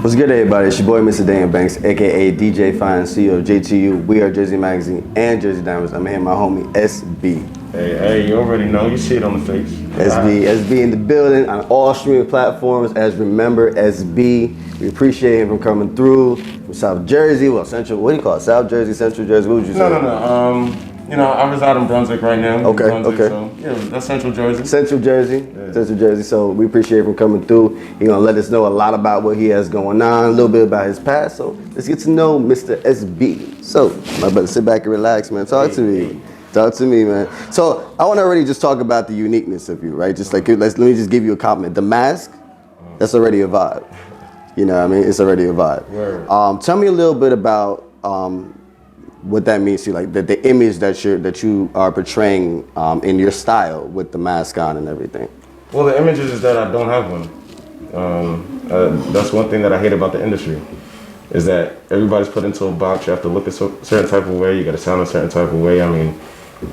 What's good, everybody? It's your boy, Mr. Daniel Banks, aka DJ Fine, CEO of JTU, We Are Jersey Magazine, and Jersey Diamonds. I'm here, my homie SB. Hey, you already know. You see it on the face. SB in the building on all streaming platforms as Remembersb. We appreciate him for coming through from South Jersey. Well, Central. What do you call it? South Jersey, Central Jersey. What would you say? No. I reside in Brunswick right now. Okay. So, yeah, that's Central Jersey. Central Jersey. Yeah. Central Jersey. So we appreciate him coming through. He's gonna let us know a lot about what he has going on, a little bit about his past. So let's get to know Mr. SB. So my brother, sit back and relax, man. Talk to me. Talk to me, man. So I want to already just talk about the uniqueness of you, right? Just like let me just give you a compliment. The mask, that's already a vibe. You know what I mean? It's already a vibe. Word. Tell me a little bit about what that means to you, like the image that you are portraying in your style with the mask on and everything. Well, the image is that I don't have one. That's one thing that I hate about the industry, is that everybody's put into a box. You have to look a certain type of way. You got to sound a certain type of way. I mean,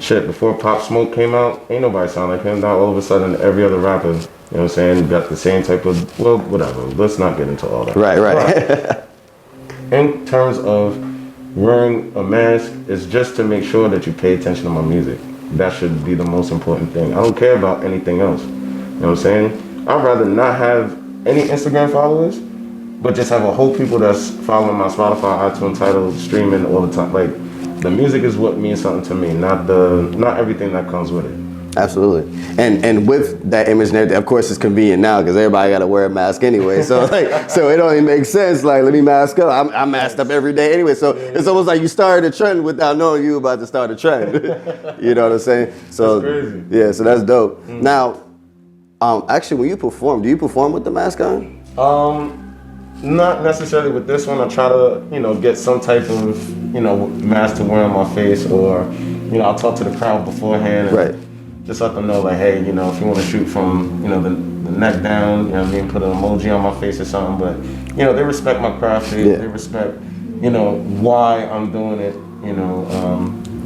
shit, before Pop Smoke came out, ain't nobody sound like him. Now all of a sudden, every other rapper, you know what I'm saying, got the same type of, well, whatever. Let's not get into all that. Right. But in terms of wearing a mask, is just to make sure that you pay attention to my music. That should be the most important thing. I don't care about anything else. You know what I'm saying? I'd rather not have any Instagram followers, but just have a whole people that's following my Spotify, iTunes title, streaming all the time. Like, the music is what means something to me, not everything that comes with it. Absolutely. And with that image and everything, of course, it's convenient now because everybody got to wear a mask anyway. So so it only makes sense. Like, let me mask up. I'm masked up every day anyway. So it's almost like you started a trend without knowing you were about to start a trend. You know what I'm saying? So that's crazy. Yeah. So that's dope. Now, actually, when you perform, do you perform with the mask on? Not necessarily with this one. I try to, get some type of, mask to wear on my face, or, I'll talk to the crowd beforehand. And right. Just let them know, like, hey, if you want to shoot from, the neck down, you know what I mean, put an emoji on my face or something. But, they respect my craft. They respect, why I'm doing it,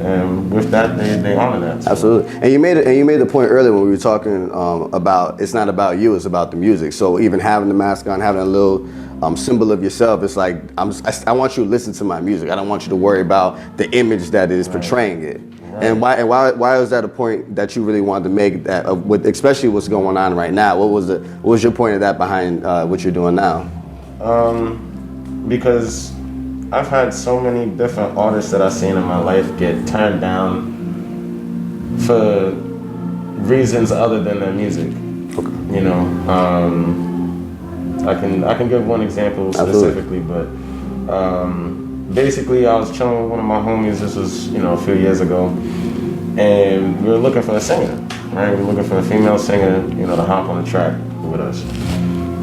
and with that, they honor that. So. Absolutely. And you made the point earlier when we were talking about it's not about you, it's about the music. So even having the mask on, having a little symbol of yourself, it's like I want you to listen to my music. I don't want you to worry about the image that is portraying it. Right. And why was that a point that you really wanted to make, that with especially what's going on right now? What was your point of that behind what you're doing now? Because I've had so many different artists that I've seen in my life get turned down for reasons other than their music. Okay. I can give one example specifically. Absolutely. But basically, I was chilling with one of my homies. This was a few years ago, and we were looking for a singer. Right, we were looking for a female singer, to hop on the track with us,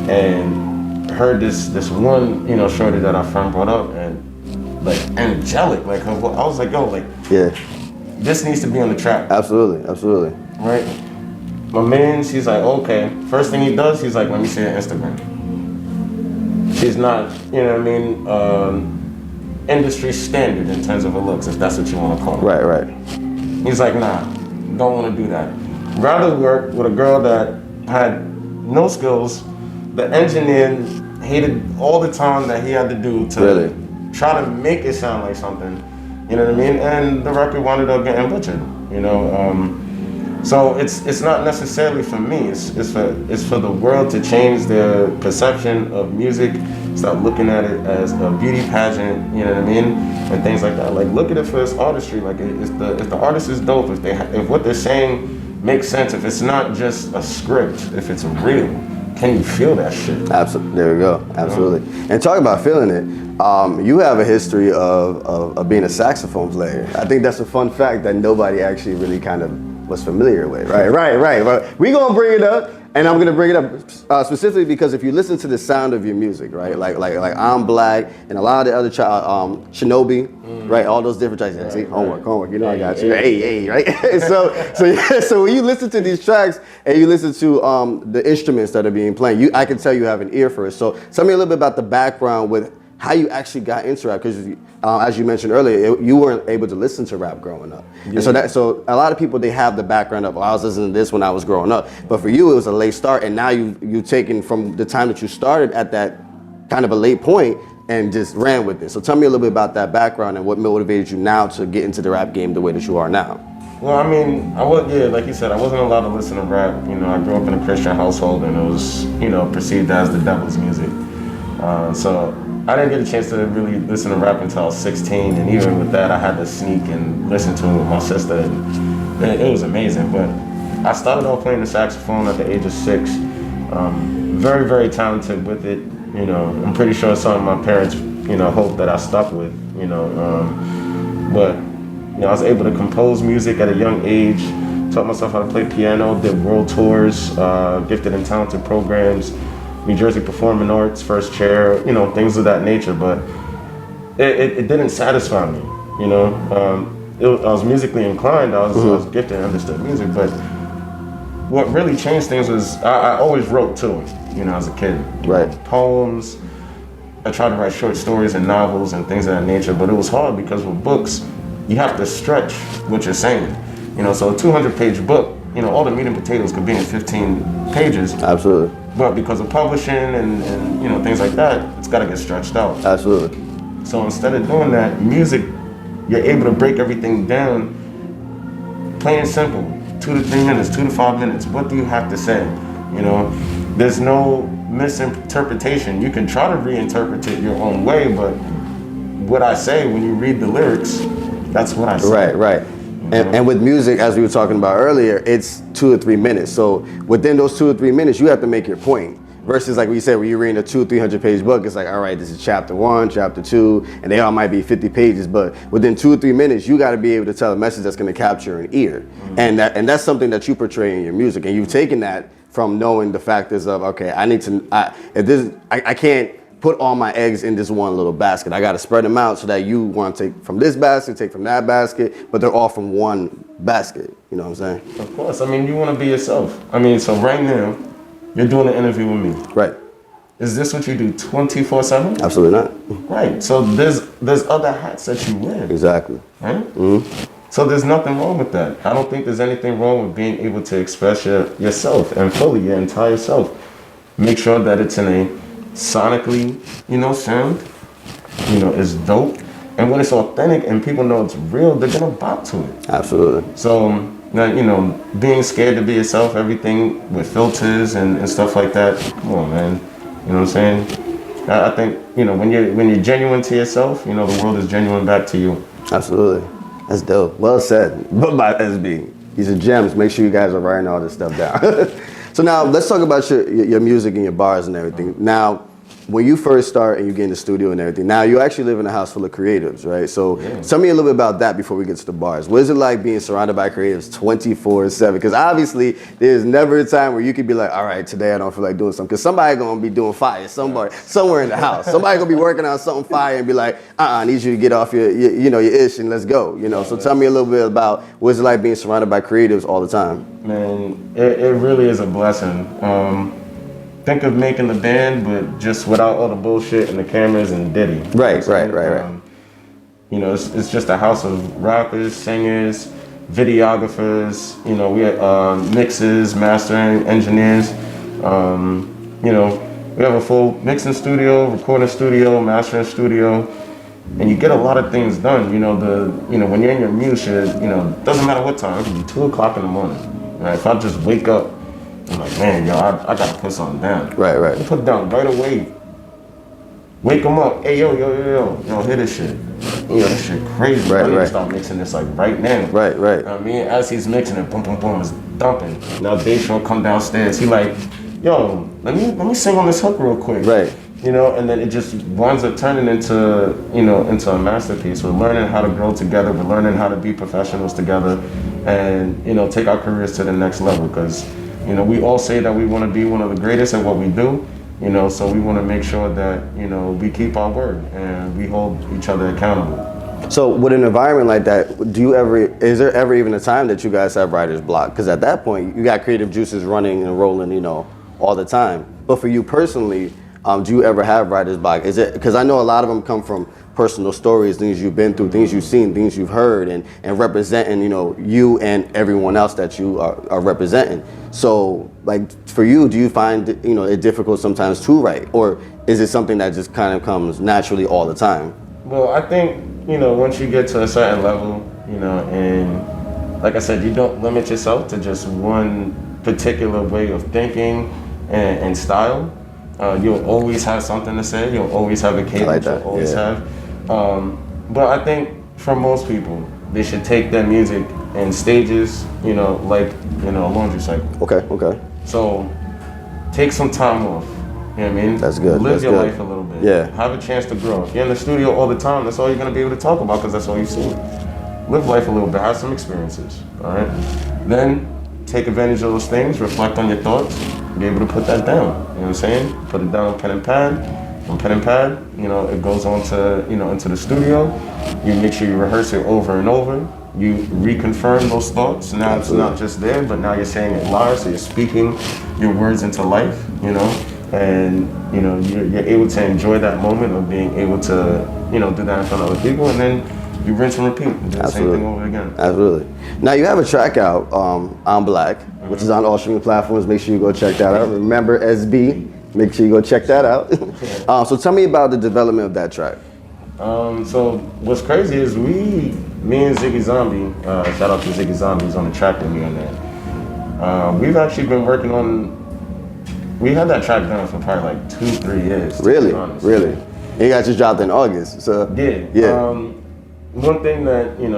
and heard this one shorty that our friend brought up, and like angelic, like I was like, yo, like, yeah, this needs to be on the track. Absolutely. Right. My man, she's like, okay. First thing he does, he's like, let me see her Instagram. She's not, industry standard in terms of her looks, if that's what you want to call it. Right. He's like, nah, don't want to do that. Rather work with a girl that had no skills. The engineer hated all the time that he had to do to try to make it sound like something. You know what I mean? And the record wound up getting butchered. So it's not necessarily for me. It's for the world to change their perception of music. Stop looking at it as a beauty pageant. You know what I mean? And things like that. Like, look at it for its artistry. Like, if the artist is dope, if what they're saying makes sense, if it's not just a script, if it's real, can you feel that shit? Absolutely. There we go. Absolutely. And talk about feeling it. You have a history of being a saxophone player. I think that's a fun fact that nobody actually really kind of was familiar with. Right. But we're gonna bring it up, and I'm gonna bring it up specifically because if you listen to the sound of your music, right, like I'm Black and a lot of the other Shinobi, right, all those different tracks. See, homework. I got you. Hey, right. So when you listen to these tracks and you listen to the instruments that are being played, I can tell you have an ear for it. So tell me a little bit about the background with how you actually got into rap, because as you mentioned earlier, you weren't able to listen to rap growing up. Yeah. And so a lot of people, they have the background of, I was listening to this when I was growing up. But for you, it was a late start, and now you've taken from the time that you started at that kind of a late point and just ran with it. So tell me a little bit about that background and what motivated you now to get into the rap game the way that you are now. Well, I mean, like you said, I wasn't allowed to listen to rap. You know, I grew up in a Christian household, and it was, you know, perceived as the devil's music. So I didn't get a chance to really listen to rap until I was 16, and even with that, I had to sneak and listen to it with my sister. And it was amazing, but I started off playing the saxophone at the age of 6. Very, very talented with it. You know, I'm pretty sure some of my parents, you know, hoped that I stuck with, you know, but, you know, I was able to compose music at a young age, taught myself how to play piano, did world tours, gifted and talented programs, New Jersey Performing Arts, first chair, you know, things of that nature, but it didn't satisfy me, you know. I was musically inclined, I was gifted and understood music, but what really changed things was I always wrote too, you know, as a kid. Right. Poems, I tried to write short stories and novels and things of that nature, but it was hard because with books, you have to stretch what you're saying. You know, so a 200-page book, you know, all the meat and potatoes could be in 15 pages. Absolutely. But because of publishing and you know, things like that, it's got to get stretched out. Absolutely. So instead of doing that, music, you're able to break everything down, plain and simple, 2 to 3 minutes, 2 to 5 minutes. What do you have to say? You know, there's no misinterpretation. You can try to reinterpret it your own way, but what I say when you read the lyrics, that's what I say. Right. And with music, as we were talking about earlier, it's 2 or 3 minutes. So within those 2 or 3 minutes, you have to make your point. Versus, like we said, when you're reading a 200-300-page book, it's like, all right, this is chapter 1, chapter 2, and they all might be 50 pages. But within 2 or 3 minutes, you got to be able to tell a message that's going to capture an ear. Mm-hmm. And that's something that you portray in your music. And you've taken that from knowing the factors of, okay, I can't put all my eggs in this one little basket. I got to spread them out so that you want to take from this basket, take from that basket, but they're all from one basket. You know what I'm saying? Of course. I mean, you want to be yourself. I mean, so right now, you're doing an interview with me. Right. Is this what you do 24/7? Absolutely not. Right. So there's other hats that you wear. Exactly. Right? Mm-hmm. So there's nothing wrong with that. I don't think there's anything wrong with being able to express yourself and fully your entire self. Make sure that it's in a sonically, you know, sound, you know, it's dope. And when it's authentic and people know it's real, they're gonna bop to it. Absolutely. So, you know, being scared to be yourself, everything with filters and stuff like that, come on, man. You know what I'm saying? I think, you know, when you're genuine to yourself, you know, the world is genuine back to you. Absolutely. That's dope. Well said. But by SB. These are gems. Make sure you guys are writing all this stuff down. So now let's talk about your music and your bars and everything. Now, when you first start and you get in the studio and everything, now you actually live in a house full of creatives, right? So tell me a little bit about that before we get to the bars. What is it like being surrounded by creatives 24/7? Because obviously there's never a time where you could be like, all right, today I don't feel like doing something. Because somebody gonna be doing fire somewhere in the house. Somebody gonna be working on something fire and be like, I need you to get off your ish and let's go. You know. So tell me a little bit about what it's like being surrounded by creatives all the time. Man, it really is a blessing. Think of making the band, but just without all the bullshit and the cameras and Diddy. Right. You know, it's just a house of rappers, singers, videographers. You know, we have mixers, mastering, engineers. You know, we have a full mixing studio, recording studio, mastering studio, and you get a lot of things done. You know, when you're in your music, you know, doesn't matter what time. It could be 2 o'clock in the morning. Right? If I just wake up, I'm like, man, yo, I gotta put something down. Right. I put it down right away. Wake them up. Hey, yo, hear this shit. Yo, this shit crazy. I need to start mixing this like right now. Right. I mean, as he's mixing it, boom, boom, boom, it's dumping. Now Dave Shaw come downstairs. He like, yo, let me sing on this hook real quick. Right. You know, and then it just winds up turning into a masterpiece. We're learning how to grow together. We're learning how to be professionals together, and you know, take our careers to the next level. Because you know, we all say that we want to be one of the greatest at what we do. You know, so we want to make sure that you know we keep our word and we hold each other accountable. So with an environment like that, is there ever even a time that you guys have writer's block? Because at that point, you got creative juices running and rolling, you know, all the time. But for you personally, do you ever have writer's block? Is it, because I know a lot of them come from personal stories, things you've been through, things you've seen, things you've heard, and representing, you know, you and everyone else that you are representing. So, like, for you, do you find, you know, it difficult sometimes to write? Or is it something that just kind of comes naturally all the time? Well, I think, once you get to a certain level, and like I said, you don't limit yourself to just one particular way of thinking and style. You'll always have something to say. You'll always have a cadence. Like that, You'll always have. But I think for most people, they should take their music in stages, like, a laundry cycle. Okay. So take some time off. You know what I mean? That's good. Live That's your good. life a little bit. Yeah. Have a chance to grow. If you're in the studio all the time, that's all you're gonna be able to talk about because that's all you see. Live life a little bit. Have some experiences. All right. Then take advantage of those things. Reflect on your thoughts. Be able to put that down. You know what I'm saying? Put it down, pen and pad. From pen and pad, it goes on to into the studio. You make sure you rehearse it over and over. You reconfirm those thoughts. Now It's not just there, but now you're saying it live. So you're speaking your words into life. And you're able to enjoy that moment of being able to do that in front of other people, and then you rinse and repeat and do the same thing over again. Absolutely. Now you have a track out, I'm Black, which is on all streaming platforms. Make sure you go check that out. Remembersb, make sure you go check that out. So tell me about the development of that track. So what's crazy is me and Ziggy Zombie, shout out to Ziggy Zombie, he's on the track with me on that. We've actually been working on. We had that track done for probably like 2-3 years. Really? Really? And you got just dropped in August. So yeah. One thing that a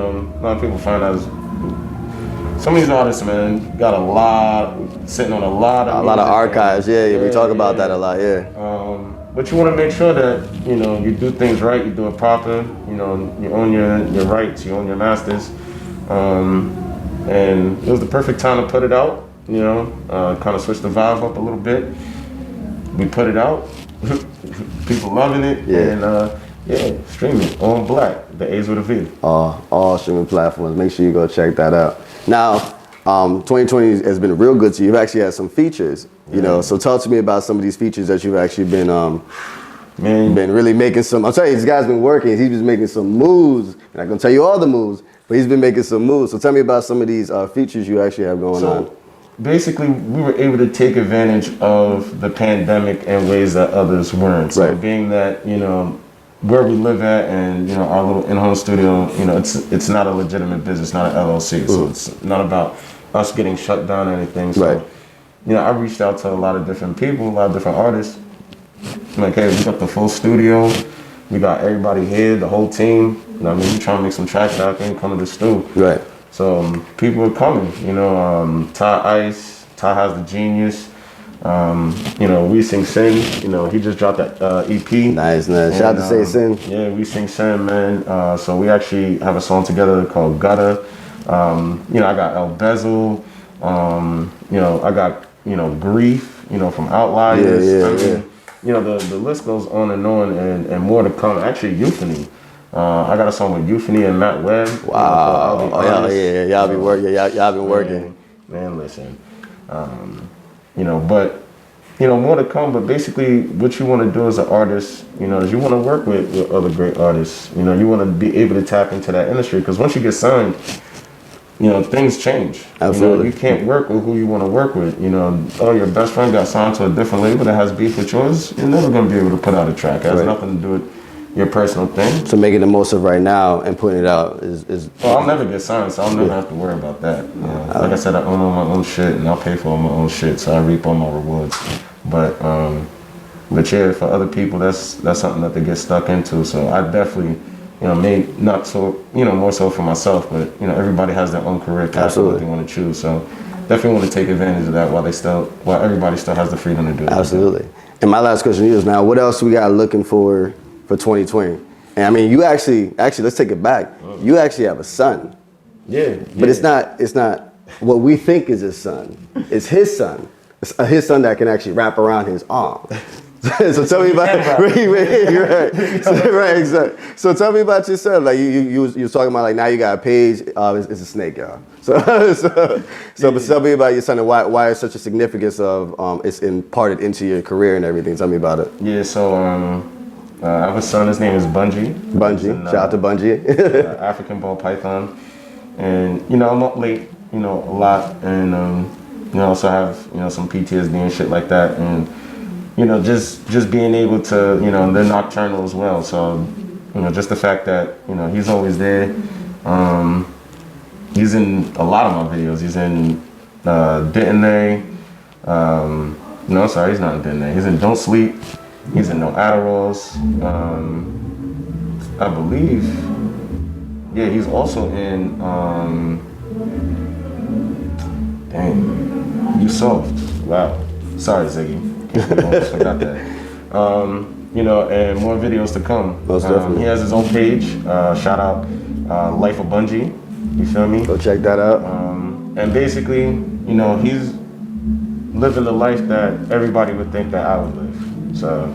lot of people find out is some of these artists, man, got sitting on a lot of archives. Yeah, we talk about that a lot. Yeah. But you want to make sure that you do things right, you do it proper. You own your rights, you own your masters, and it was the perfect time to put it out. Kind of switch the vibe up a little bit. We put it out. People loving it. Yeah. And stream it on Black, the A's with a V. All streaming platforms. Make sure you go check that out. Now, 2020 has been real good to you. You've actually had some features. So talk to me about some of these features that you've actually been really making some. I'm telling you, this guy's been working. He's been making some moves. I'm not gonna tell you all the moves, but he's been making some moves. So tell me about some of these features you actually have going on. Basically, we were able to take advantage of the pandemic in ways that others weren't. So being that, where we live at and, our little in-home studio, it's not a legitimate business, not an LLC. So it's not about us getting shut down or anything. So, I reached out to a lot of different people, a lot of different artists. I'm like, hey, we got the full studio. We got everybody here, the whole team. We're trying to make some tracks out there and come to the studio. Right. So people are coming, Ty Ice, Ty has the Genius, We Sing Sin, he just dropped that EP. Nice. Shout out to Say Sin. Yeah, We Sing Sin, man. So we actually have a song together called Gutter. I got El Bezel, I got, Grief, from Outliers. The list goes on and more to come. Actually, Euphony. I got a song with Euphony and Matt Webb. Wow. Y'all be working. Y'all been working. Man, listen. But more to come. But basically, what you want to do as an artist, is you want to work with other great artists. You want to be able to tap into that industry because once you get signed, things change. Absolutely. You can't work with who you want to work with. Your best friend got signed to a different label that has beef with yours. You're never going to be able to put out a track. It has nothing to do with your personal thing. So making the most of right now and putting it out is Well, I'll never get signed, so I'll never have to worry about that. Like I said, I own all my own shit and I'll pay for all my own shit, so I reap all my rewards. But yeah, for other people, that's something that they get stuck into. So I definitely, may not so, more so for myself, but everybody has their own career path and what they want to choose. So definitely want to take advantage of that while everybody still has the freedom to do it. Absolutely. And my last question is now, what else we got looking for 2020? And you actually let's take it back. You actually have a son. Yeah. But it's not what we think is his son. It's his son. It's his son that can actually wrap around his arm. So tell me about right, exactly. So tell me about your son. Like you was talking about, like, now you got a page. It's a snake, y'all. But tell me about your son and why it's such a significance of it's imparted into your career and everything. Tell me about it. Yeah. So I have a son. His name is Bungie. Shout out to Bungie. African ball python, and I'm up late, a lot, and also have some PTSD and shit like that, and you know, just being able to, you know, they're nocturnal as well. So, you know, just the fact that, you know, he's always there. He's in a lot of my videos. He's in Didn't They? No, sorry, he's not in Didn't They. He's in Don't Sleep. He's in No Adderalls. I believe. Yeah, he's also in. Dang, You Soft. Wow. Sorry, Ziggy. Almost forgot that. You know, and more videos to come. Most definitely. He has his own page. Shout out Life of Bungie. You feel me? Go check that out. And basically, you know, he's living the life that everybody would think that I would live. So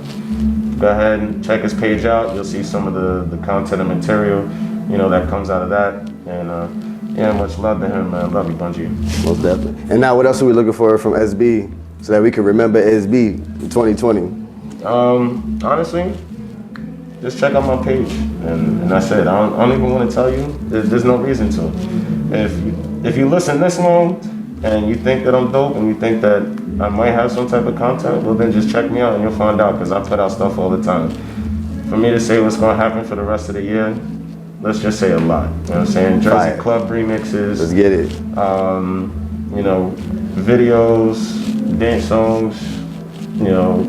go ahead and check his page out. You'll see some of the content and material, you know, that comes out of that. And yeah, much love to him, man. Love you, Bungie. Most definitely. And now, what else are we looking for from SB so that we can remember SB in 2020? Honestly, just check out my page, and that's it. I don't even want to tell you. There's no reason to. If you listen this long and you think that I'm dope and you think that I might have some type of content, well then just check me out and you'll find out, because I put out stuff all the time. For me to say what's going to happen for the rest of the year, let's just say a lot. You know what I'm saying? Jersey Fire. Club remixes. Let's get it. You know, videos, dance songs, you know,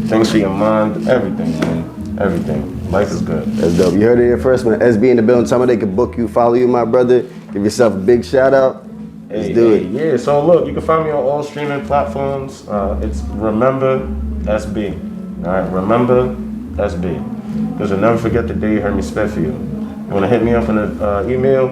things for your mind, everything, man. Everything. Life is good. That's dope. You heard it here first, man. SB in the building. Tell me they can book you, follow you, my brother. Give yourself a big shout out. Let's do it. Yeah, so look, you can find me on all streaming platforms. It's Remembersb. All right, Remembersb. Because you'll never forget the day you heard me spit for you. You want to hit me up in the email?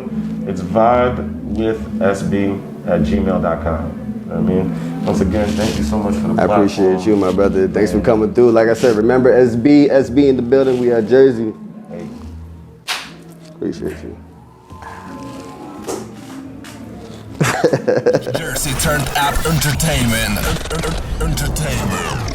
It's vibewithsb@gmail.com. I mean, once again, thank you so much for the platform. I appreciate you, my brother. Thanks for coming through. Like I said, remember SB in the building. We are Jersey. Hey. Appreciate you. Jersey turned up entertainment. Entertainment.